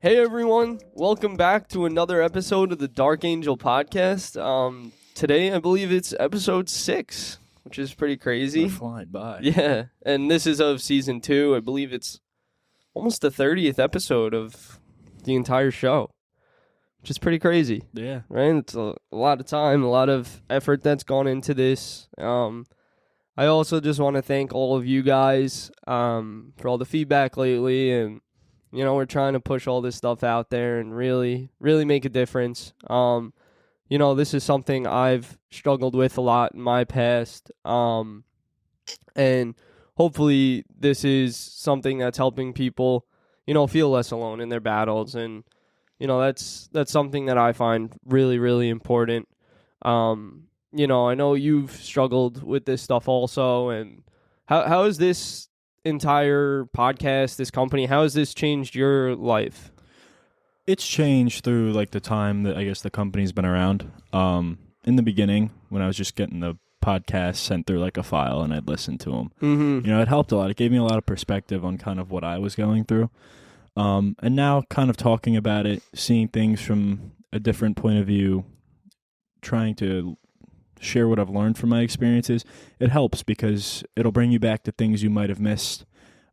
Hey everyone, welcome back to another episode of the Dark Angel podcast. Today I believe it's episode 6, which is pretty crazy. We're flying by. Yeah, and this is of season 2. I believe it's almost the 30th episode of the entire show, which is pretty crazy. Yeah. Right? It's a lot of time, a lot of effort that's gone into this. I also just want to thank all of you guys for all the feedback lately, and you know, we're trying to push all this stuff out there and really make a difference. You know, this is something I've struggled with a lot in my past. And hopefully this is something that's helping people, you know, feel less alone in their battles. And, you know, that's something that I find really important. You know, I know you've struggled with this stuff also. And how is this entire podcast, this company, how has this changed your life? It's changed through like the time that I guess the company's been around. In the beginning, when I was just getting the podcast sent through like a file and I'd listen to them, you know, it helped a lot. It gave me a lot of perspective on kind of what I was going through. And now kind of talking about it, seeing things from a different point of view, trying to share what I've learned from my experiences, it helps because it'll bring you back to things you might have missed.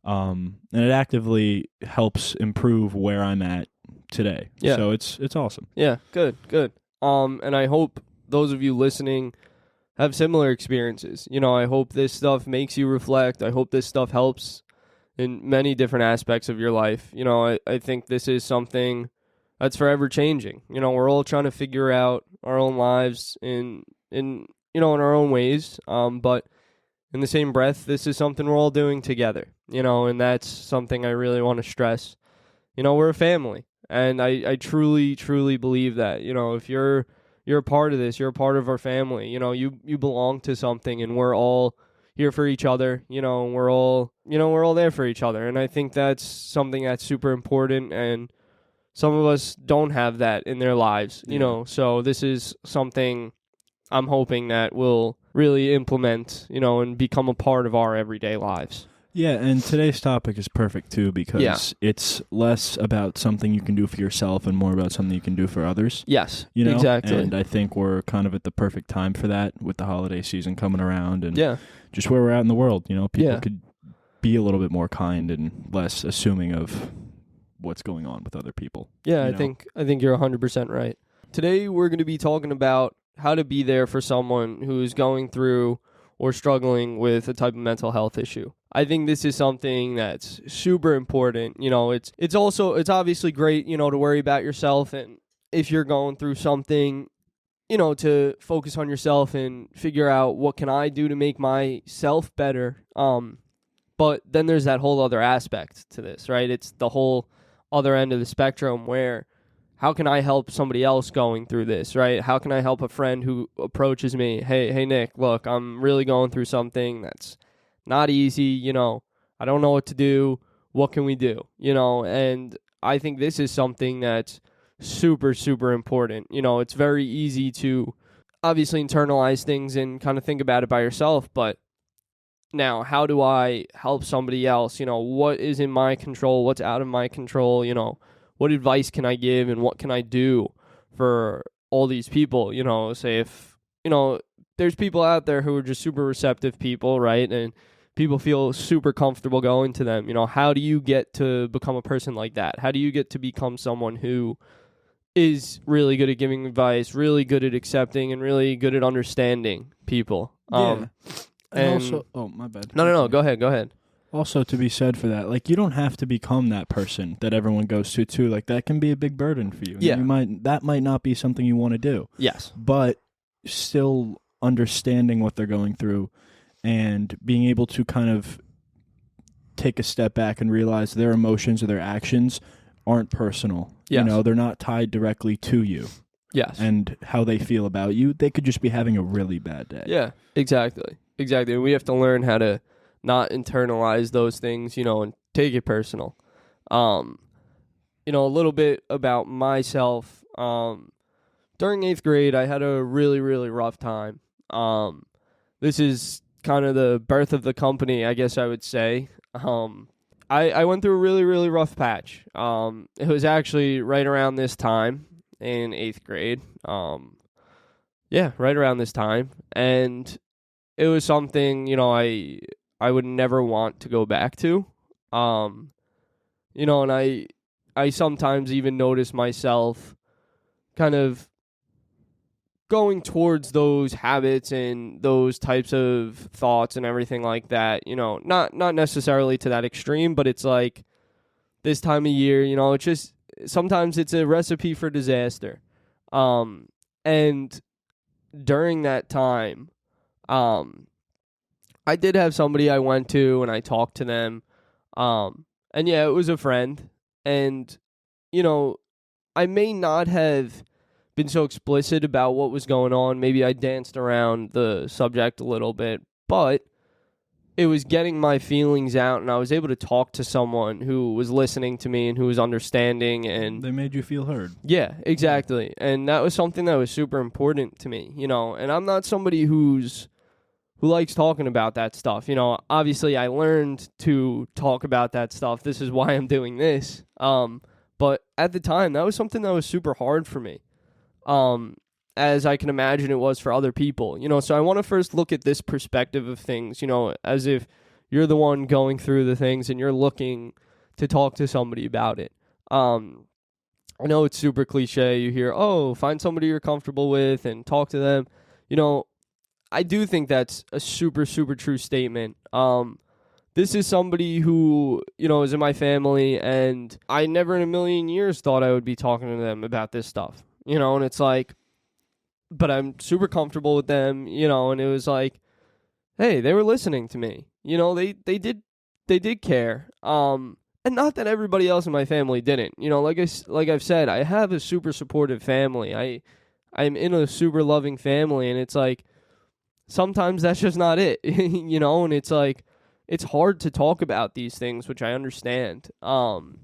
And it actively helps improve where I'm at today. Yeah. So it's awesome. Yeah, good. And I hope those of you listening have similar experiences. You know, I hope this stuff makes you reflect. I hope this stuff helps in many different aspects of your life. You know, I think this is something that's forever changing. You know, we're all trying to figure out our own lives in our own ways. But in the same breath, this is something we're all doing together. You know, and that's something I really want to stress. You know, we're a family, and I truly believe that. You know, if you're a part of this, you're a part of our family. You know, you belong to something, and we're all here for each other. You know, we're all there for each other, and I think that's something that's super important. And some of us don't have that in their lives. You know, so this is something I'm hoping that will really implement, you know, and become a part of our everyday lives. Yeah, and today's topic is perfect too because it's less about something you can do for yourself and more about something you can do for others. Yes, you know? Exactly. And I think we're kind of at the perfect time for that with the holiday season coming around and just where we're at in the world. You know, people could be a little bit more kind and less assuming of what's going on with other people. Yeah, I think you're 100% right. Today we're going to be talking about how to be there for someone who's going through or struggling with a type of mental health issue. I think this is something that's super important. You know, it's obviously great, you know, to worry about yourself, and if you're going through something, you know, to focus on yourself and figure out what can I do to make myself better. But then there's that whole other aspect to this, right? It's the whole other end of the spectrum where how can I help somebody else going through this, right? How can I help a friend who approaches me? Hey, Nick, look, I'm really going through something that's not easy, you know. I don't know what to do. What can we do? You know, and I think this is something that's super important. You know, it's very easy to obviously internalize things and kind of think about it by yourself, but now, how do I help somebody else? You know, what is in my control? What's out of my control? You know, what advice can I give and what can I do for all these people? You know, say if, you know, there's people out there who are just super receptive people, right? And people feel super comfortable going to them. You know, how do you get to become a person like that? How do you get to become someone who is really good at giving advice, really good at accepting, and really good at understanding people? And also, my bad. No, go ahead. Also, to be said for that, like, you don't have to become that person that everyone goes to, too. Like, that can be a big burden for you. Yeah. That might not be something you want to do. Yes. But still understanding what they're going through and being able to kind of take a step back and realize their emotions or their actions aren't personal. Yes. You know, they're not tied directly to you. Yes. And how they feel about you. They could just be having a really bad day. Yeah, exactly. And we have to learn how to not internalize those things, you know, and take it personal. You know, a little bit about myself. During 8th grade, I had a really rough time. This is kind of the birth of the company, I guess I would say. I went through a really, really rough patch. It was actually right around this time in 8th grade. Yeah, right around this time. And it was something, I would never want to go back to. And I sometimes even notice myself kind of going towards those habits and those types of thoughts and everything like that, not necessarily to that extreme, but it's like this time of year, it's just sometimes it's a recipe for disaster. And during that time, I did have somebody I went to and I talked to them. And yeah, it was a friend. And, I may not have been so explicit about what was going on. Maybe I danced around the subject a little bit, but it was getting my feelings out, and I was able to talk to someone who was listening to me and who was understanding. And they made you feel heard. Yeah, exactly. And that was something that was super important to me, and I'm not somebody who likes talking about that stuff. Obviously I learned to talk about that stuff. This is why I'm doing this. But at the time, that was something that was super hard for me. As I can imagine it was for other people, so I want to first look at this perspective of things, as if you're the one going through the things and you're looking to talk to somebody about it. I know it's super cliche. You hear, find somebody you're comfortable with and talk to them. I do think that's a super, super true statement. This is somebody who, is in my family, and I never in a million years thought I would be talking to them about this stuff. And it's like, but I'm super comfortable with them, and it was like, hey, they were listening to me. They did care. And not that everybody else in my family didn't. Like I've said, I have a super supportive family. I'm in a super loving family, and it's like sometimes that's just not it. And it's like it's hard to talk about these things, which I understand. And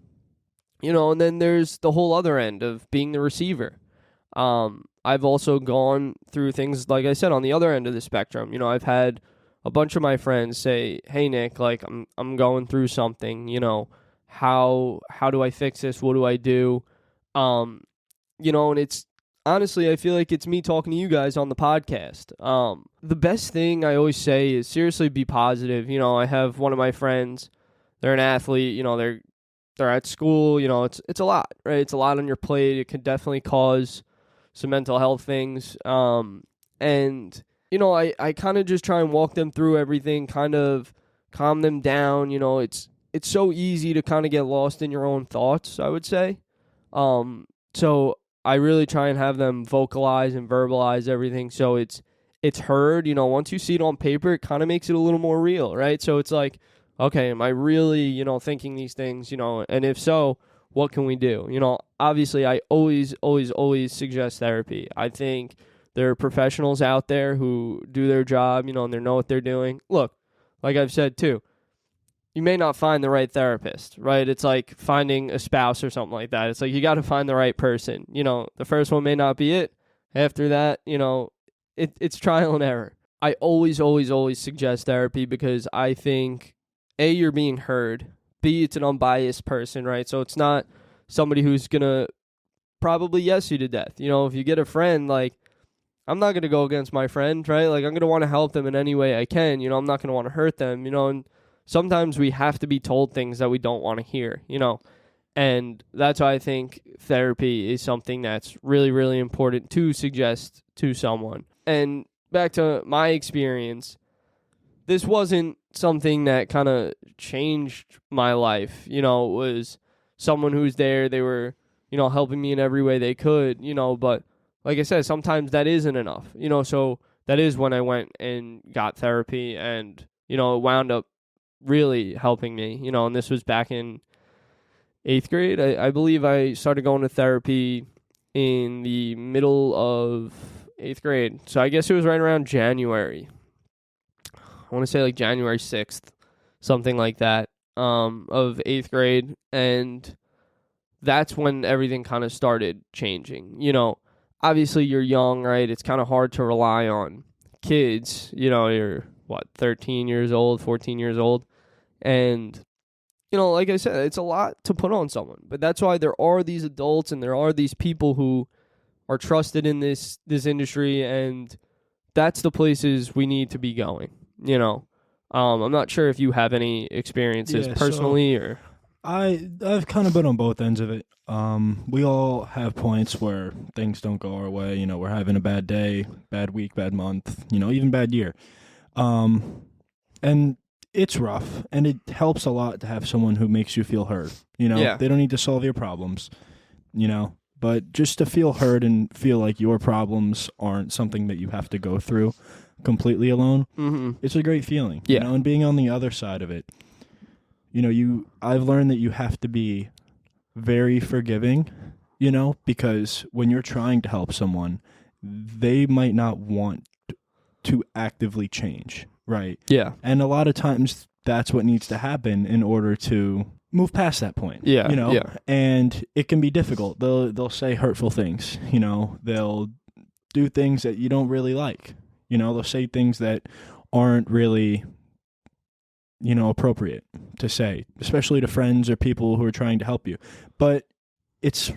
then there's the whole other end of being the receiver. I've also gone through things, like I said, on the other end of the spectrum. I've had a bunch of my friends say, hey, Nick, like, I'm going through something, how do I fix this? What do I do? And it's, honestly, I feel like it's me talking to you guys on the podcast. The best thing I always say is seriously be positive. I have one of my friends, they're an athlete, they're at school, it's a lot, right? It's a lot on your plate. It could definitely cause some mental health things. And, I kind of just try and walk them through everything, kind of calm them down. It's so easy to kind of get lost in your own thoughts, I would say. So I really try and have them vocalize and verbalize everything so it's heard. Once you see it on paper, it kind of makes it a little more real, right? So it's like, okay, am I really, thinking these things, and if so, what can we do? Obviously I always suggest therapy. I think there are professionals out there who do their job, and they know what they're doing. Look, like I've said too, you may not find the right therapist, right? It's like finding a spouse or something like that. It's like you got to find the right person. The first one may not be it. After that, it's trial and error. I always suggest therapy because I think, A, you're being heard. B, it's an unbiased person, right? So it's not somebody who's going to probably yes you to death. If you get a friend, like, I'm not going to go against my friend, right? Like, I'm going to want to help them in any way I can. I'm not going to want to hurt them, and sometimes we have to be told things that we don't want to hear, and that's why I think therapy is something that's really, really important to suggest to someone. And back to my experience, this wasn't something that kind of changed my life. It was someone who's there. They were, helping me in every way they could, but like I said, sometimes that isn't enough, so that is when I went and got therapy, and, it wound up really helping me, and this was back in 8th grade. I believe I started going to therapy in the middle of 8th grade. So I guess it was right around January. I want to say like January 6th, something like that, of 8th grade. And that's when everything kind of started changing. Obviously you're young, right? It's kind of hard to rely on kids. You're 13 years old, 14 years old. And like I said, it's a lot to put on someone. But that's why there are these adults and there are these people who are trusted in this industry, and that's the places we need to be going, I'm not sure if you have any experiences personally or... I've kind of been on both ends of it. We all have points where things don't go our way. We're having a bad day, bad week, bad month, even bad year. And it's rough, and it helps a lot to have someone who makes you feel heard. They don't need to solve your problems, but just to feel heard and feel like your problems aren't something that you have to go through completely alone. Mm-hmm. It's a great feeling, yeah. And being on the other side of it, I've learned that you have to be very forgiving, because when you're trying to help someone, they might not want to actively change, right? Yeah. And a lot of times that's what needs to happen in order to move past that point. Yeah. Yeah. And it can be difficult. They'll say hurtful things, they'll do things that you don't really like. They'll say things that aren't really appropriate to say, especially to friends or people who are trying to help you. But it's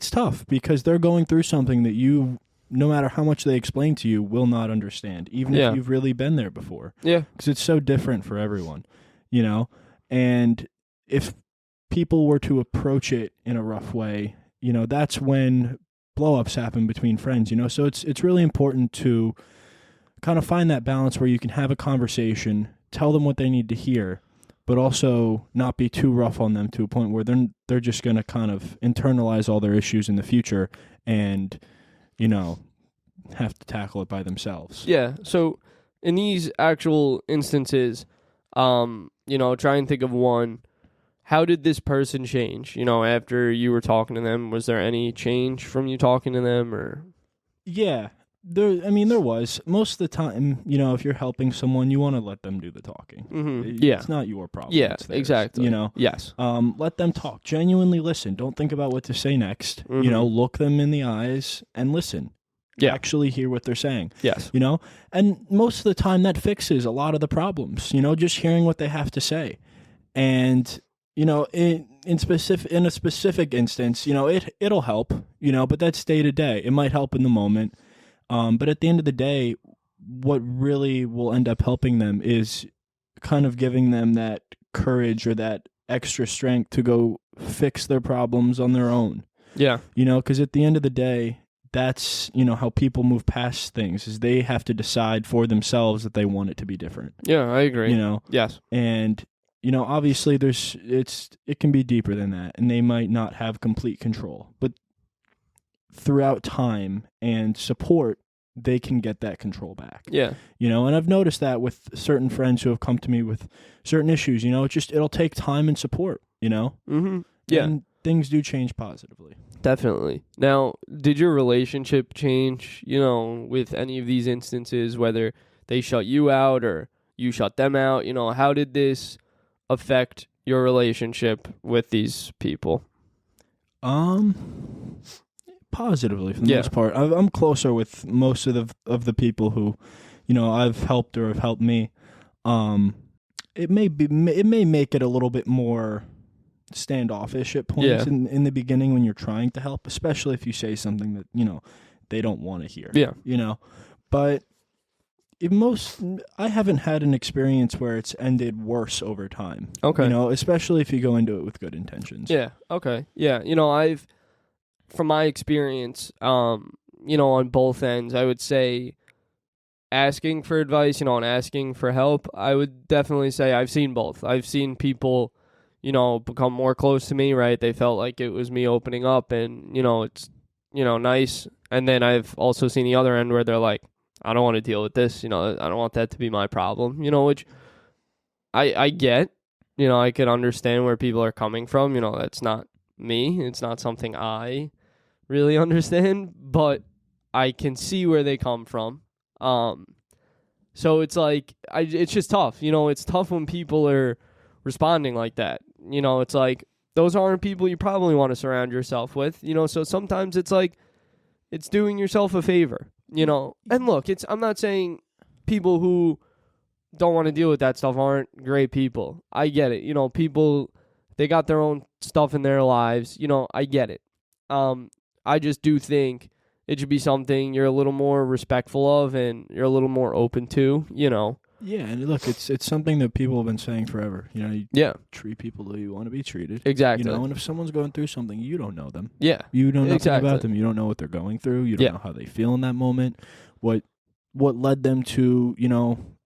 tough because they're going through something that you, no matter how much they explain to you, will not understand, even if you've really been there before. Yeah. Because it's so different for everyone, And if people were to approach it in a rough way, that's when blow-ups happen between friends, So it's really important to kind of find that balance where you can have a conversation, tell them what they need to hear, but also not be too rough on them to a point where they're just going to kind of internalize all their issues in the future and, have to tackle it by themselves. Yeah. So in these actual instances, try and think of one. How did this person change, after you were talking to them? Was there any change from you talking to them or? Yeah. There was. Most of the time, if you're helping someone, you want to let them do the talking. Mm-hmm. Yeah. It's not your problem. Yeah, it's theirs, exactly. Yes. Let them talk. Genuinely listen. Don't think about what to say next. Mm-hmm. Look them in the eyes and listen. Yeah. Actually hear what they're saying. Yes. And most of the time that fixes a lot of the problems, just hearing what they have to say. And, in a specific instance, it'll help, but that's day to day. It might help in the moment. But at the end of the day, what really will end up helping them is kind of giving them that courage or that extra strength to go fix their problems on their own. Yeah. Because at the end of the day, that's, how people move past things is they have to decide for themselves that they want it to be different. Yeah, I agree. Yes. And, obviously it can be deeper than that, and they might not have complete control, but throughout time and support, they can get that control back. Yeah. And I've noticed that with certain friends who have come to me with certain issues, it'll take time and support, Mm-hmm. Yeah. And things do change positively. Definitely. Now, did your relationship change, with any of these instances, whether they shut you out or you shut them out? How did this affect your relationship with these people? Positively for the most part. I'm closer with most of the people who, I've helped or have helped me. It may make it a little bit more standoffish at points in the beginning when you're trying to help, especially if you say something that they don't want to hear. Yeah. But I haven't had an experience where it's ended worse over time. Okay. Especially if you go into it with good intentions. Yeah. Okay. Yeah. I've, from my experience, on both ends, I would say asking for advice, and asking for help, I would definitely say I've seen both. I've seen people, become more close to me, right? They felt like it was me opening up and, it's, nice. And then I've also seen the other end where they're like, I don't want to deal with this. I don't want that to be my problem, which I get, I could understand where people are coming from. That's not me. It's not something I really understand, but I can see where they come from. So it's like, it's just tough. It's tough when people are responding like that. It's like, those aren't people you probably want to surround yourself with, so sometimes it's like, it's doing yourself a favor, and look, I'm not saying people who don't want to deal with that stuff aren't great people. I get it. People They got their own stuff in their lives. I get it. I just do think it should be something you're a little more respectful of and you're a little more open to, Yeah, and look, it's something that people have been saying forever. You treat people the way you want to be treated. Exactly. And if someone's going through something, you don't know them. Yeah. You know nothing about them. You don't know what they're going through. You don't know how they feel in that moment. What led them to,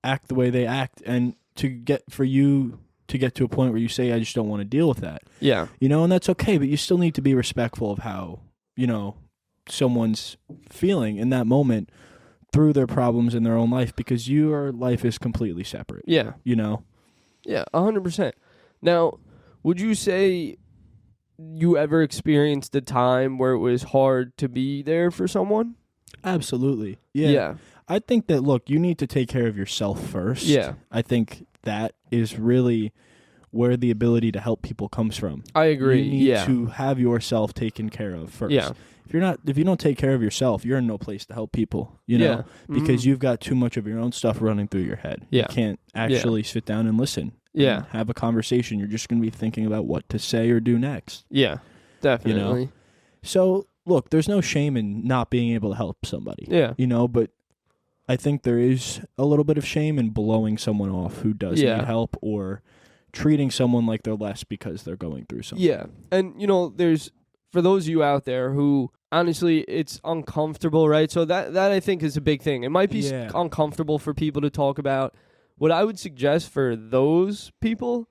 act the way they act, and to get to a point where you say, I just don't want to deal with that. Yeah. And that's okay, but you still need to be respectful of how, someone's feeling in that moment through their problems in their own life, because your life is completely separate. Yeah. Yeah, 100%. Now, would you say you ever experienced a time where it was hard to be there for someone? Absolutely. Yeah. I think that, look, you need to take care of yourself first. Yeah. I think that is really where the ability to help people comes from. I agree. You need to have yourself taken care of first. Yeah. If you don't take care of yourself, you're in no place to help people, because you've got too much of your own stuff running through your head. Yeah. You can't actually sit down and listen. Yeah. And have a conversation. You're just going to be thinking about what to say or do next. Yeah. Definitely. So, look, there's no shame in not being able to help somebody. Yeah. But I think there is a little bit of shame in blowing someone off who does need help, or treating someone like they're less because they're going through something. Yeah. And, there's, for those of you out there who, honestly, it's uncomfortable, right? So that I think is a big thing. It might be uncomfortable for people to talk about. What I would suggest for those people,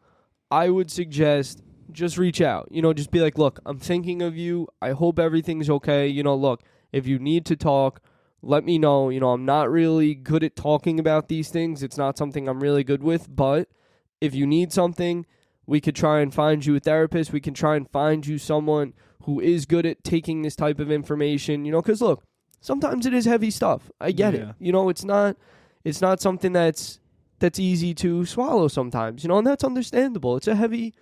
I would suggest just reach out. Just be like, look, I'm thinking of you. I hope everything's okay. Look, if you need to talk, let me know. I'm not really good at talking about these things. It's not something I'm really good with. But if you need something, we could try and find you a therapist. We can try and find you someone who is good at taking this type of information. Because look, sometimes it is heavy stuff. I get it. It's not something that's easy to swallow sometimes, and that's understandable. It's a heavy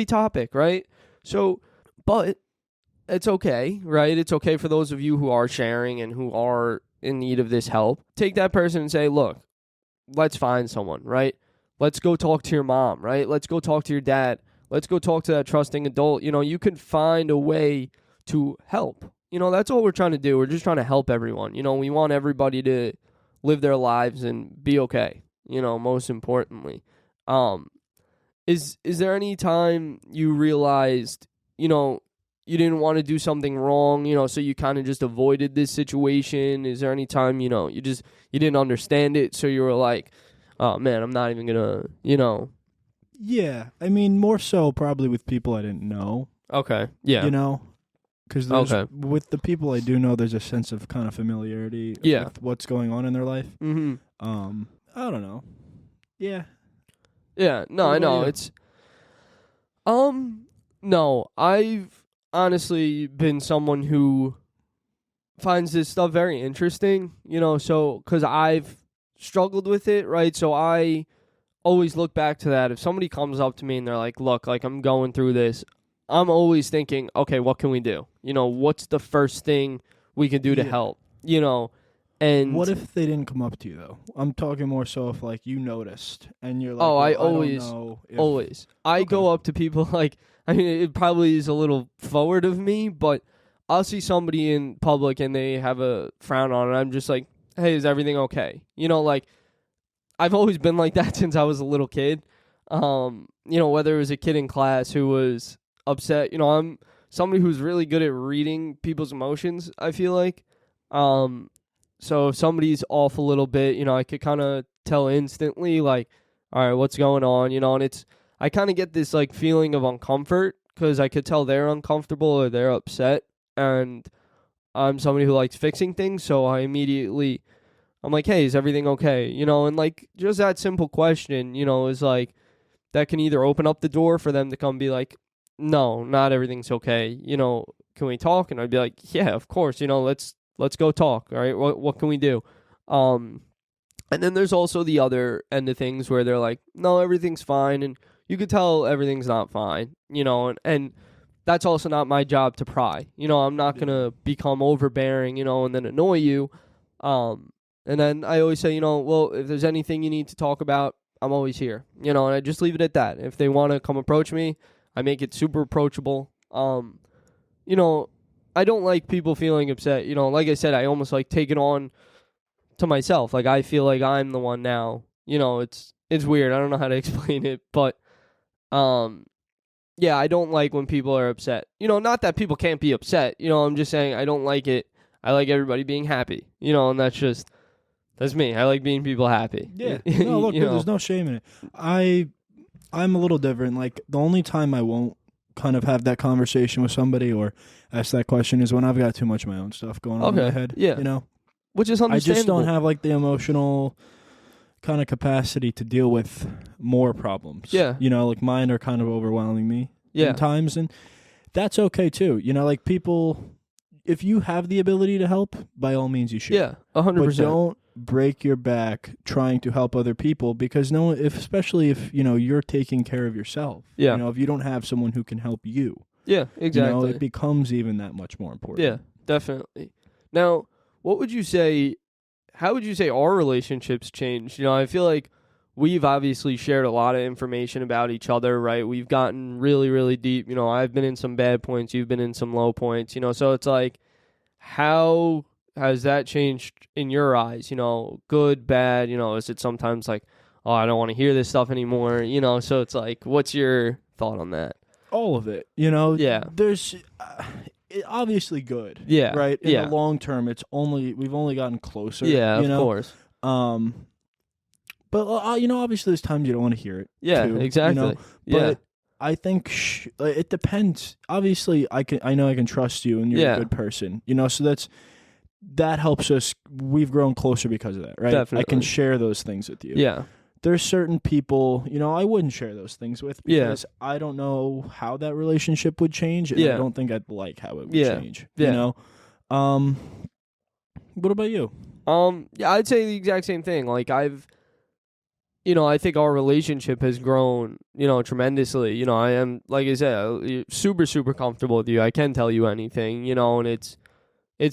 topic, right? So, but it's okay, right? It's okay for those of you who are sharing and who are in need of this help. Take that person and say, look, let's find someone, right? Let's go talk to your mom, right? Let's go talk to your dad. Let's go talk to that trusting adult. You can find a way to help. That's all we're trying to do. We're just trying to help everyone. We want everybody to live their lives and be okay, most importantly. Is there any time you realized, you didn't want to do something wrong, so you kind of just avoided this situation? Is there any time, you didn't understand it, so you were like, oh, man, I'm not even going to, Yeah, I mean, more so probably with people I didn't know. Okay, yeah. Because with the people I do know, there's a sense of kind of familiarity with what's going on in their life. Mm-hmm. I don't know. Yeah. Yeah, no, I know. It's, no, I've honestly been someone who finds this stuff very interesting, so, because I've struggled with it, right? So I always look back to that. If somebody comes up to me and they're like, look, like, I'm going through this, I'm always thinking, okay, what can we do? What's the first thing we can do to help? And what if they didn't come up to you, though? I'm talking more so if, like, you noticed and you're like, I always go up to people, like, I mean, it probably is a little forward of me, but I'll see somebody in public and they have a frown on it. I'm just like, hey, is everything okay? Like, I've always been like that since I was a little kid. Whether it was a kid in class who was upset, I'm somebody who's really good at reading people's emotions, I feel like. So if somebody's off a little bit, I could kind of tell instantly, like, all right, what's going on, and I kind of get this, like, feeling of uncomfort because I could tell they're uncomfortable or they're upset, and I'm somebody who likes fixing things, so I'm like, hey, is everything okay, and, like, just that simple question, is, like, that can either open up the door for them to come be like, no, not everything's okay, can we talk? And I'd be like, yeah, of course, let's go talk, all right? What can we do? And then there's also the other end of things where they're like, no, everything's fine, and you could tell everything's not fine, and that's also not my job to pry. I'm not going to become overbearing, and then annoy you. And then I always say, well, if there's anything you need to talk about, I'm always here, and I just leave it at that. If they want to come approach me, I make it super approachable. You know, I don't like people feeling upset. You know, like I said, I almost like take it on to myself. Like, I feel like I'm the one now. You know, it's weird. I don't know how to explain it, but yeah, I don't like when people are upset. You know, not that people can't be upset. You know, I'm just saying I don't like it. I like everybody being happy. You know, and that's me. I like being people happy. Yeah. No, look, there's no shame in it. I'm a little different. Like, the only time I won't kind of have that conversation with somebody or ask that question is when I've got too much of my own stuff going on in my head. Yeah. You know? Which is understandable. I just don't have, like, the emotional kind of capacity to deal with more problems. Yeah. You know, like, mine are kind of overwhelming me at times, and that's okay, too. You know, like, people, if you have the ability to help, by all means you should. Yeah, 100%. But don't break your back trying to help other people, because especially if, you know, you're taking care of yourself. Yeah. You know, if you don't have someone who can help you. Yeah, exactly. You know, it becomes even that much more important. Yeah, definitely. Now, how would you say our relationships changed? You know, I feel like we've obviously shared a lot of information about each other, right? We've gotten really, really deep. You know, I've been in some bad points, you've been in some low points, you know, so it's like, how has that changed in your eyes? You know, good, bad, you know, is it sometimes like, oh, I don't want to hear this stuff anymore, you know, so it's like, what's your thought on that? All of it, you know? Yeah. There's obviously good. Yeah. Right? In the long term, we've only gotten closer. Yeah, of course. But, you know, obviously there's times you don't want to hear it. Yeah, too, exactly. You know? But I think it depends. Obviously, I know I can trust you and you're a good person. You know, so that helps us. We've grown closer because of that, right? Definitely. I can share those things with you. Yeah. There's certain people, you know, I wouldn't share those things with because I don't know how that relationship would change, and I don't think I'd like how it would change. Yeah. You know? What about you? Yeah, I'd say the exact same thing. Like, I think our relationship has grown, you know, tremendously. You know, I am, like I said, super, super comfortable with you. I can tell you anything, you know, and it's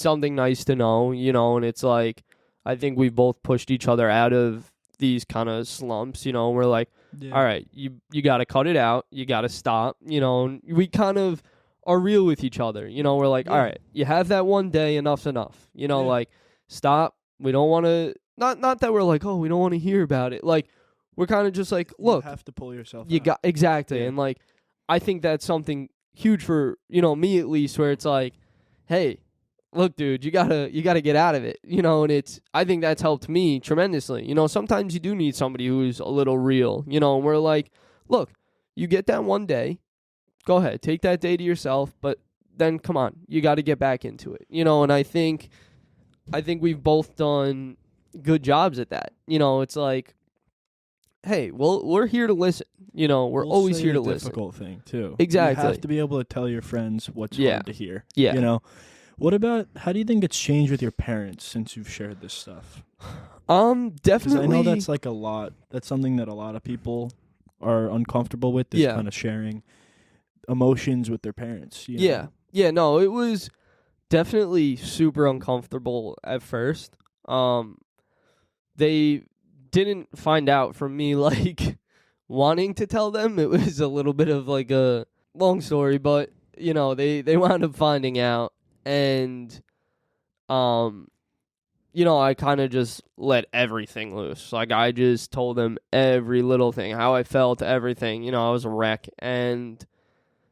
something nice to know, you know, and it's like, I think we've both pushed each other out of these kind of slumps, you know, we're like, all right, you got to cut it out. You got to stop, you know, and we kind of are real with each other. You know, we're like, all right, you have that one day, enough's enough, you know, like, stop. We don't want to, not that we're like, oh, we don't want to hear about it. Like, we're kind of just like, look, you have to pull yourself out. Exactly. And like, I think that's something huge for, you know, me at least, where it's like, hey, look, dude, you gotta get out of it, you know, and I think that's helped me tremendously. You know, sometimes you do need somebody who's a little real, you know, and we're like, look, you get that one day, go ahead, take that day to yourself, but then come on, you got to get back into it, you know, and I think we've both done good jobs at that. You know, it's like, hey, well, we're here to listen. You know, we're always here to listen. Difficult thing too. Exactly. You have to be able to tell your friends what's hard to hear. Yeah. You know, how do you think it's changed with your parents since you've shared this stuff? Definitely. I know that's like a lot. That's something that a lot of people are uncomfortable with. This kind of sharing emotions with their parents. You know? Yeah. No, it was definitely super uncomfortable at first. They didn't find out from me like wanting to tell them. It was a little bit of like a long story, but you know, they wound up finding out, and you know, I kind of just let everything loose. Like, I just told them every little thing, how I felt, everything. You know, I was a wreck, and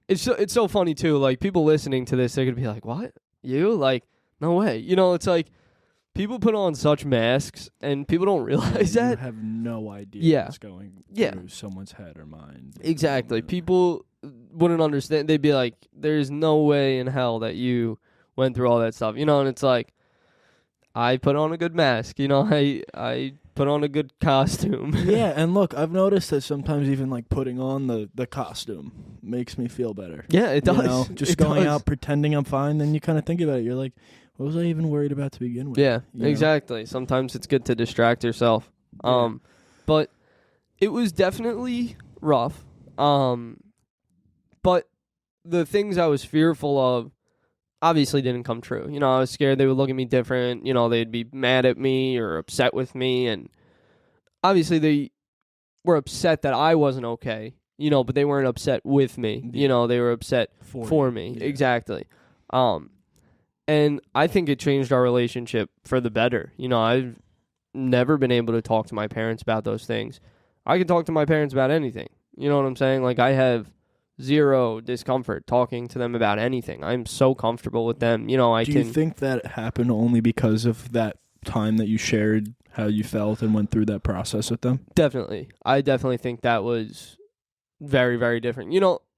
it's so funny too. Like, people listening to this, they're gonna be like, "What? You? Like, no way." You know, it's like, people put on such masks, and people don't realize that. You have no idea what's going through someone's head or mind. Exactly. People wouldn't understand. They'd be like, there's no way in hell that you went through all that stuff. You know, and it's like, I put on a good mask. You know, I put on a good costume. Yeah, and look, I've noticed that sometimes even like putting on the costume makes me feel better. Yeah, it does. You know, just going out pretending I'm fine, then you kind of think about it. You're like, what was I even worried about to begin with? Yeah, exactly. Sometimes it's good to distract yourself. But it was definitely rough. But the things I was fearful of obviously didn't come true. You know, I was scared they would look at me different. You know, they'd be mad at me or upset with me. And obviously they were upset that I wasn't okay. but they weren't upset with me. They were upset for me. Yeah. Exactly. And I think it changed our relationship for the better. I've never been able to talk to my parents about those things. I can talk to my parents about anything. You know what I'm saying? Like, I have zero discomfort talking to them about anything. I'm so comfortable with them. Do you think that happened only because of that time that you shared how you felt and went through that process with them? Definitely. I definitely think that was very, very different.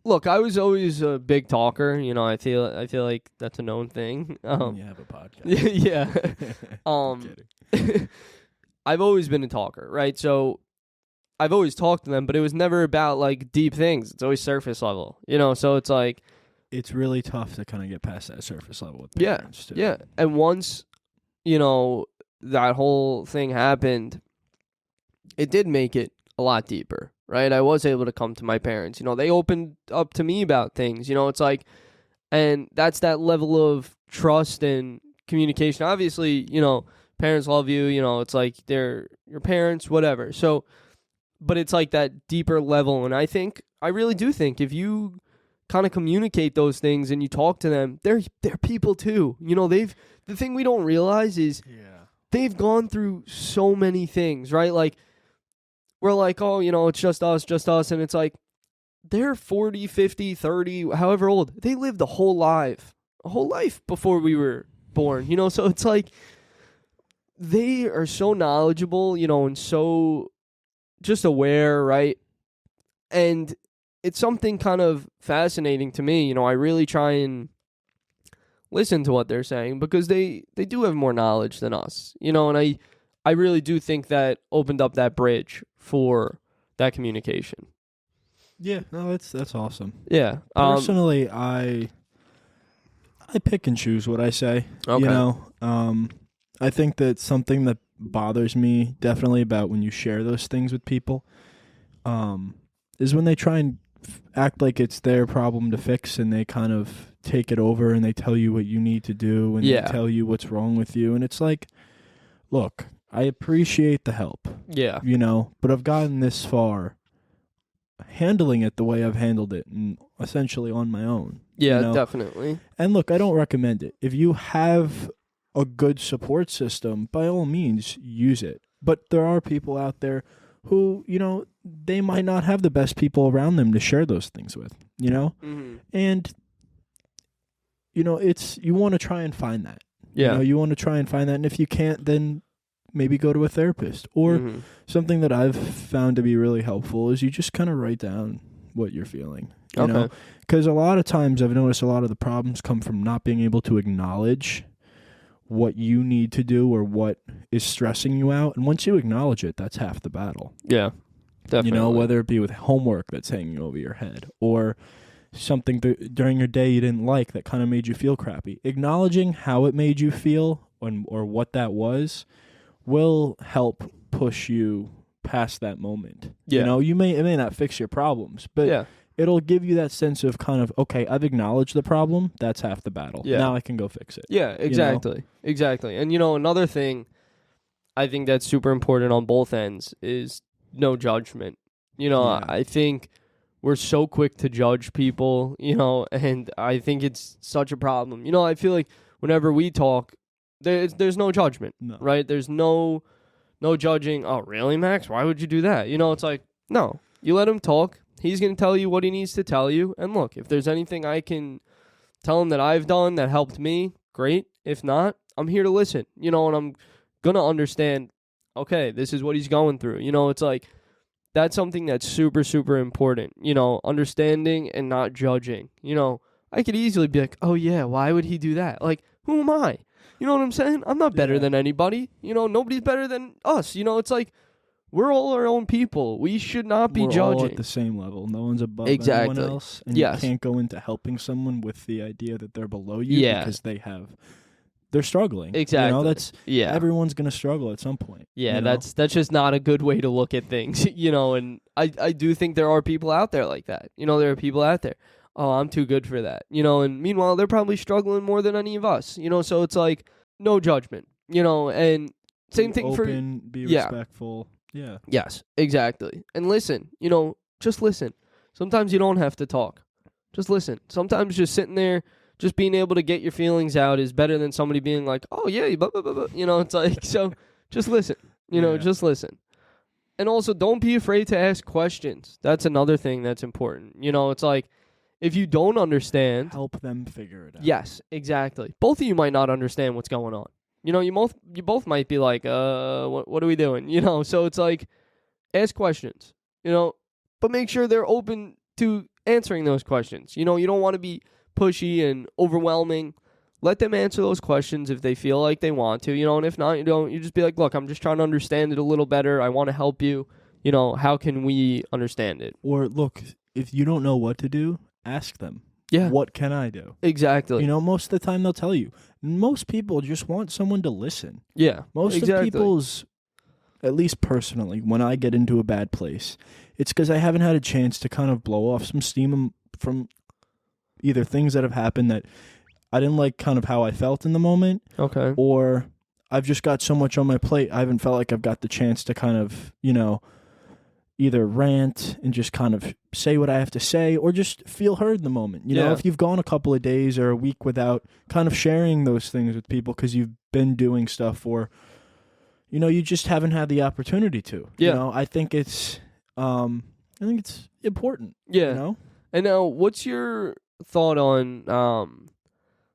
Look, I was always a big talker. I feel like that's a known thing. You have a podcast. Yeah. I've always been a talker, right? So I've always talked to them, but it was never about like deep things. It's always surface level, so it's like, it's really tough to kind of get past that surface level with parents too. Yeah. And once, that whole thing happened, it did make it a lot deeper, right? I was able to come to my parents. They opened up to me about things. It's like, and that's that level of trust and communication. Obviously, parents love you. It's like they're your parents, whatever. So, but it's like that deeper level. And I really do think if you kind of communicate those things and you talk to them, they're people too. The thing we don't realize is they've gone through so many things, right? Like, we're like, oh, it's just us. And it's like, they're 40, 50, 30, however old. They lived a whole life before we were born, So it's like, they are so knowledgeable, and so just aware, right? And it's something kind of fascinating to me. I really try and listen to what they're saying because they do have more knowledge than us, and I really do think that opened up that bridge for that communication. Yeah, no, that's awesome. Yeah. Personally, I pick and choose what I say. Okay. I think that something that bothers me definitely about when you share those things with people is when they try and act like it's their problem to fix, and they kind of take it over and they tell you what you need to do, and they tell you what's wrong with you. And it's like, look, I appreciate the help. Yeah. But I've gotten this far handling it the way I've handled it, and essentially on my own. Yeah, definitely. And look, I don't recommend it. If you have a good support system, by all means, use it. But there are people out there who, they might not have the best people around them to share those things with, Mm-hmm. And, you want to try and find that. Yeah. You want to try and find that. And if you can't, then maybe go to a therapist. Or something that I've found to be really helpful is you just kind of write down what you're feeling. You know? Because a lot of times I've noticed a lot of the problems come from not being able to acknowledge what you need to do or what is stressing you out. And once you acknowledge it, that's half the battle. Yeah, definitely. Whether it be with homework that's hanging over your head or something during your day you didn't like that kind of made you feel crappy. Acknowledging how it made you feel or what that was will help push you past that moment. Yeah. It may not fix your problems, but it'll give you that sense of kind of, okay, I've acknowledged the problem. That's half the battle. Yeah. Now I can go fix it. Yeah, exactly. Exactly. And, another thing I think that's super important on both ends is no judgment. I think we're so quick to judge people, and I think it's such a problem. I feel like whenever we talk, there's no judgment, right? There's no judging. Oh, really, Max? Why would you do that? It's like, no, you let him talk. He's going to tell you what he needs to tell you. And look, if there's anything I can tell him that I've done that helped me, great. If not, I'm here to listen, and I'm going to understand, okay, this is what he's going through. It's like, that's something that's super, super important, understanding and not judging. I could easily be like, oh, yeah, why would he do that? Like, who am I? You know what I'm saying? I'm not better than anybody. Nobody's better than us. It's like, we're all our own people. We should not be judging. We're all at the same level. No one's above anyone else. And you can't go into helping someone with the idea that they're below you because they're struggling. Exactly. Everyone's going to struggle at some point. Yeah, that's just not a good way to look at things, and I do think there are people out there like that. There are people out there, oh, I'm too good for that, and meanwhile, they're probably struggling more than any of us, so it's like, no judgment, and same thing be respectful. Yeah. Yes, exactly. And listen, just listen. Sometimes you don't have to talk. Just listen. Sometimes just sitting there, just being able to get your feelings out is better than somebody being like, oh, yeah, blah, blah, blah, blah. You know, it's like, so just listen. You know, just listen. And also, don't be afraid to ask questions. That's another thing that's important. You know, it's like, if you don't understand, help them figure it out. Yes, exactly. Both of you might not understand what's going on. You know, you both might be like, what are we doing? You know, so it's like, ask questions, you know, but make sure they're open to answering those questions. You know, you don't want to be pushy and overwhelming. Let them answer those questions if they feel like they want to, you know, and if not, you just be like, look, I'm just trying to understand it a little better. I want to help you. You know, how can we understand it? Or look, if you don't know what to do, ask them. Yeah. What can I do? Exactly. You know, most of the time they'll tell you. Most people just want someone to listen. Yeah. Most of people's, at least personally, when I get into a bad place, it's because I haven't had a chance to kind of blow off some steam from either things that have happened that I didn't like kind of how I felt in the moment. Okay. Or I've just got so much on my plate, I haven't felt like I've got the chance to kind of, you know, either rant and just kind of say what I have to say or just feel heard in the moment. You know, if you've gone a couple of days or a week without kind of sharing those things with people because you've been doing stuff or, you know, you just haven't had the opportunity to. Yeah. You know, I think it's important. Yeah. You know? And now, what's your thought on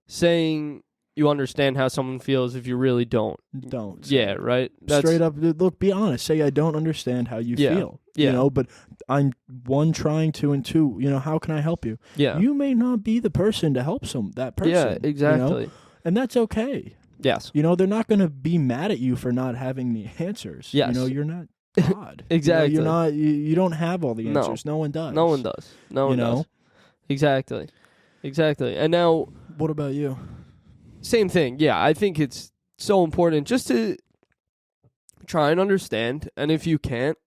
saying you understand how someone feels if you really don't? Don't. Yeah, right? Straight up, look, be honest. Say, I don't understand how you feel. Yeah. You know, but I'm, one, trying to, and two, you know, how can I help you? Yeah. You may not be the person to help that person. Yeah, exactly. You know? And that's okay. Yes. You know, they're not going to be mad at you for not having the answers. Yes. You know, you're not God. Exactly. You know, you don't have all the answers. No one does. No one does. No one does. Exactly. And now, what about you? Same thing. Yeah, I think it's so important just to try and understand, and if you can't,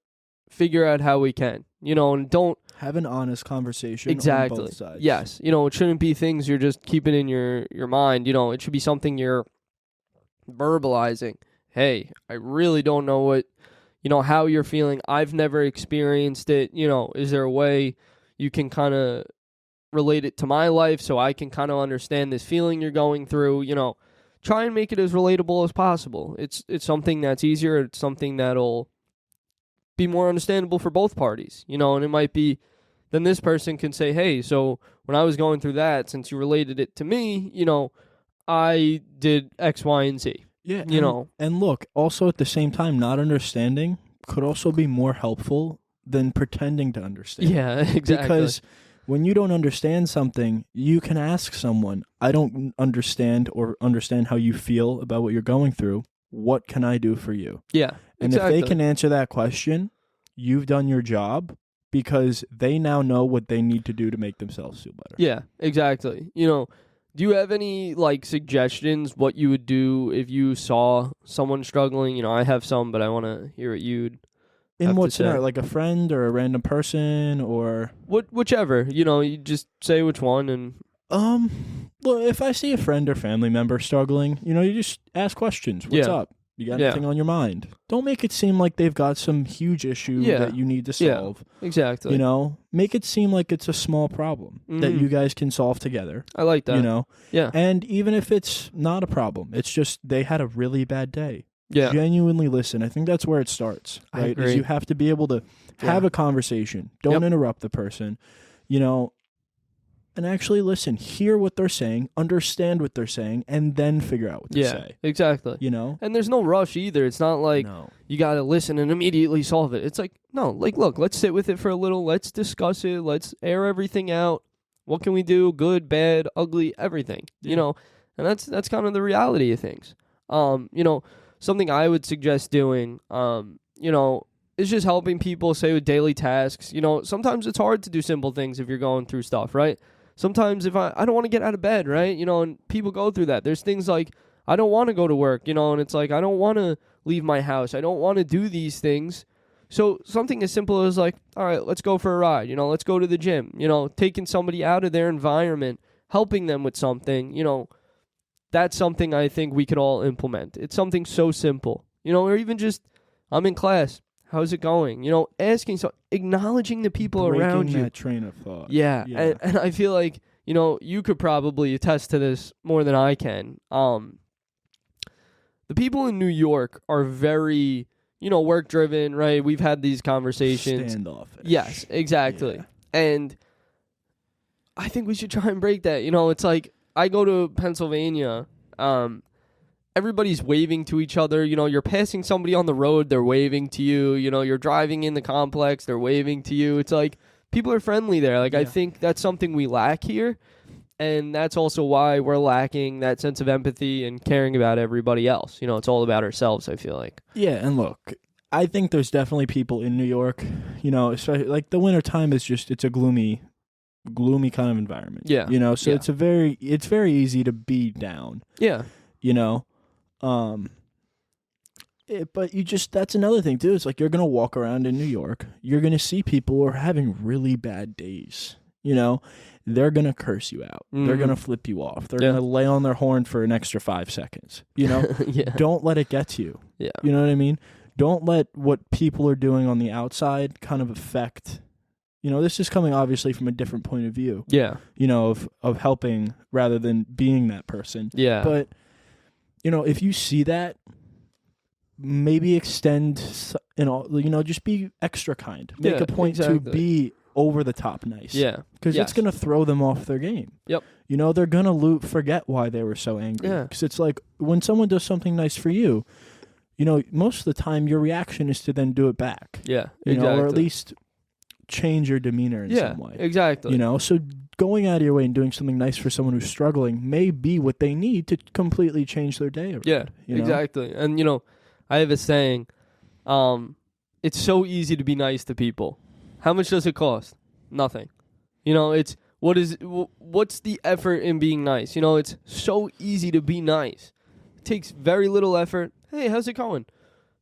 figure out how we can. You know, and don't have an honest conversation exactly. on both sides. Yes. You know, it shouldn't be things you're just keeping in your mind. You know, it should be something you're verbalizing. Hey, I really don't know what, you know, how you're feeling. I've never experienced it. You know, is there a way you can kind of relate it to my life so I can kind of understand this feeling you're going through? You know, try and make it as relatable as possible. It's something that's easier. It's something that'll be more understandable for both parties, you know, and it might be, then this person can say, hey, so when I was going through that, since you related it to me, you know, I did X, Y, and Z. Yeah. You know. And look, also at the same time, not understanding could also be more helpful than pretending to understand. Yeah, exactly. Because when you don't understand something, you can ask someone, I don't understand or understand how you feel about what you're going through. What can I do for you? Yeah. And exactly. if they can answer that question, you've done your job because they now know what they need to do to make themselves feel better. Yeah, exactly. You know, do you have any, like, suggestions what you would do if you saw someone struggling? You know, I have some, but I want to hear what you'd in what scenario? Like a friend or a random person or... Whichever. You know, you just say which one and... Well, if I see a friend or family member struggling, you know, you just ask questions. What's up? You got anything on your mind? Don't make it seem like they've got some huge issue that you need to solve. Yeah, exactly. You know, make it seem like it's a small problem that you guys can solve together. I like that. You know? Yeah. And even if it's not a problem, it's just they had a really bad day. Yeah. Genuinely listen. I think that's where it starts, right? I agree. Is you have to be able to have a conversation. Don't interrupt the person, you know, and actually listen, hear what they're saying, understand what they're saying, and then figure out what they say. Exactly. You know? And there's no rush either. It's not like you got to listen and immediately solve it. It's like, no, like, look, let's sit with it for a little. Let's discuss it. Let's air everything out. What can we do? Good, bad, ugly, everything. You know? And that's kind of the reality of things. You know, something I would suggest doing, you know, is just helping people, say, with daily tasks. You know, sometimes it's hard to do simple things if you're going through stuff, right? Sometimes if I don't want to get out of bed, right? You know, and people go through that. There's things like, I don't want to go to work, you know, and it's like, I don't want to leave my house. I don't want to do these things. So something as simple as like, all right, let's go for a ride. You know, let's go to the gym. You know, taking somebody out of their environment, helping them with something, you know, that's something I think we could all implement. It's something so simple, you know, or even just, I'm in class. how's it going? You know, asking, so acknowledging the people around you. That train of thought. Yeah. And I feel like, you know, you could probably attest to this more than I can. The people in New York are very, you know, work driven, right? We've had these conversations. Standoffish. Yes, exactly. Yeah. And I think we should try and break that. You know, it's like I go to Pennsylvania, everybody's waving to each other. You know, you're passing somebody on the road, they're waving to you. You know, you're driving in the complex, they're waving to you. It's like people are friendly there. Like, I think that's something we lack here. And that's also why we're lacking that sense of empathy and caring about everybody else. You know, it's all about ourselves, I feel like. Yeah, and look, I think there's definitely people in New York, you know, especially like the winter time is just, it's a gloomy kind of environment. Yeah. You know, so it's very easy to be down. Yeah. You know? But that's another thing too. It's like you're going to walk around in New York. You're going to see people who are having really bad days. You know, they're going to curse you out. Mm-hmm. They're going to flip you off. They're going to lay on their horn for an extra 5 seconds. You know, Don't let it get to you. Yeah. You know what I mean? Don't let what people are doing on the outside kind of affect, you know, this is coming obviously from a different point of view. Yeah. You know, of helping rather than being that person. Yeah. But, you know, if you see that, maybe extend, you know, just be extra kind. Make a point to be over the top nice. Yeah. Because it's going to throw them off their game. Yep. You know, they're going to forget why they were so angry. Yeah. Because it's like when someone does something nice for you, you know, most of the time your reaction is to then do it back. Yeah. You know, or at least change your demeanor in some way. Exactly. You know, so going out of your way and doing something nice for someone who's struggling may be what they need to completely change their day around. Yeah, you know? Exactly. And, you know, I have a saying, it's so easy to be nice to people. How much does it cost? Nothing. You know, what's the effort in being nice? You know, it's so easy to be nice. It takes very little effort. Hey, how's it going?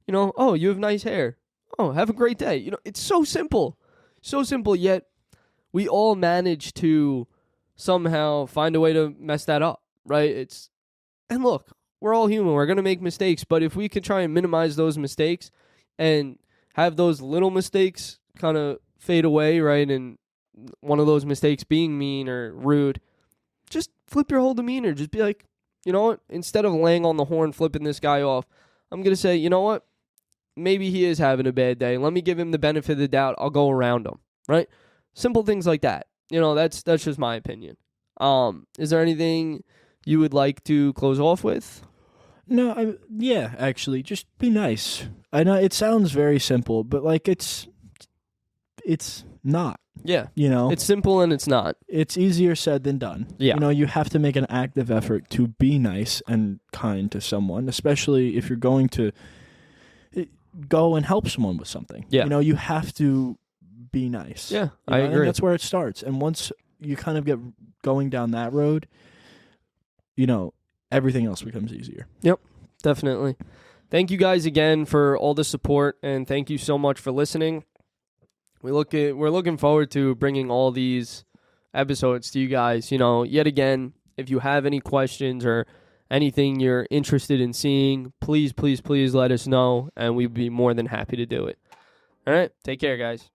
You know, oh, you have nice hair. Oh, have a great day. You know, it's so simple. So simple, yet we all manage to somehow find a way to mess that up, right? And look, we're all human. We're going to make mistakes, but if we can try and minimize those mistakes and have those little mistakes kind of fade away, right? And one of those mistakes being mean or rude, just flip your whole demeanor. Just be like, you know what? Instead of laying on the horn, flipping this guy off, I'm going to say, you know what? Maybe he is having a bad day. Let me give him the benefit of the doubt. I'll go around him, right? Simple things like that. You know, that's just my opinion. Is there anything you would like to close off with? No, actually, just be nice. I know it sounds very simple, but like it's not. Yeah. You know? It's simple and it's not. It's easier said than done. Yeah. You know, you have to make an active effort to be nice and kind to someone, especially if you're going to go and help someone with something. Yeah. You know, you have to be nice. Yeah, I agree. And that's where it starts. And once you kind of get going down that road, you know, everything else becomes easier. Yep, definitely. Thank you guys again for all the support, and thank you so much for listening. We're looking forward to bringing all these episodes to you guys. You know, yet again, if you have any questions or anything you're interested in seeing, please let us know, and we'd be more than happy to do it. All right, take care, guys.